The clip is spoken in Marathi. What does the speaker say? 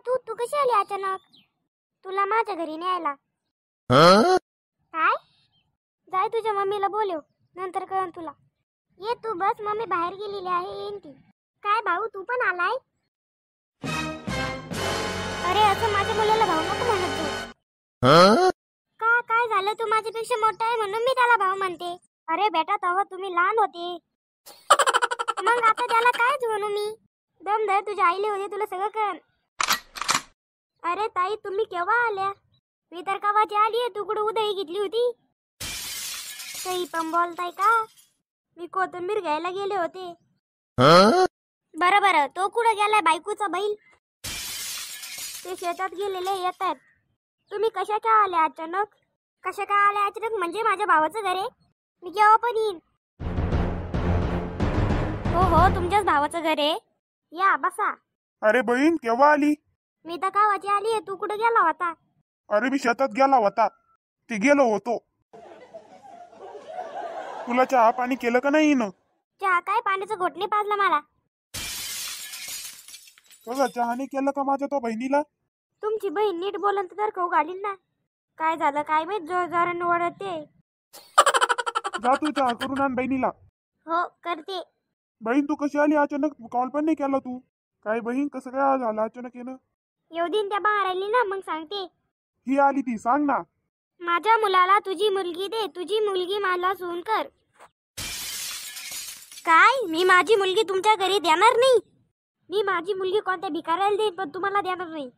तू तू कशी आली अचानक? तुला माझ्या घरी न्यायला काय? जाय तुझ्या मम्मीला बोलव, नंतर कळन तुला. ये तू बस, मम्मी बाहेर गेलेली आहे, येईन ती. काय भाऊ तू पण आलाय? अरे असं माझ्या मुलाला भाऊ नको म्हणत तू. का काय झालं? तू माझ्यापेक्षा मोठा आहे म्हणून मी त्याला भाऊ म्हणते. अरे बेटा तेव्हा तुम्ही लहान होते. मग आता त्याला काय म्हणू मी? दम धर, तुझ्या आईले होते तुला सगळं कळन. अरे ताई तुम्ही केव्हा आल्या? मी तर कवाची आली, तू कुठं उदळी घेतली होती? काही पण बोलताय का? मी कोथिंबीर घ्यायला गेले होते. बरं बरं, तो कुठं गेलाय बायकोचा बैल? ते शेतात गेलेले येतात. तुम्ही कशा काय आल्या अचानक? कशा काय आल्या अचानक म्हणजे माझ्या भावाचं घर आहे, मी केव्हा पण येईन. हो हो तुमच्याच भावाचं घर आहे, या बसा. अरे बहीण केव्हा आली? मी तर कावाची आली आहे, तू कुठं गेला होता? अरे मी शेतात गेला होता, ते गेलो होतो. तुला चहा पाणी केलं का नाही न? चहा काय, पाण्याचं घोटणे पाजलं मला. बघा चहाने केलं का माझ्या तो बहिणीला? तुमची बहीण नीट बोलन तर खाऊ घालील ना. काय झालं काय माहित, जोर जोराने ओरडते. जा तू चहा करून आण बहिणीला. हो करते. बहीण तू कशी आली अचानक? कॉल पण नाही केला तू. काय बहीण कसं काय झालं अचानक येणं? येऊ दिन त्या बाहेर आली ना, मग सांगते. ही आली ती, सांग ना. माझ्या मुलाला तुझी मुलगी दे, तुझी मुलगी मला सून कर. काय? मी माझी मुलगी तुमच्या घरी देणार नाही? मी माझी मुलगी कोणत्या भिकाऱ्याला देईन, पण तुम्हाला देणार नाही.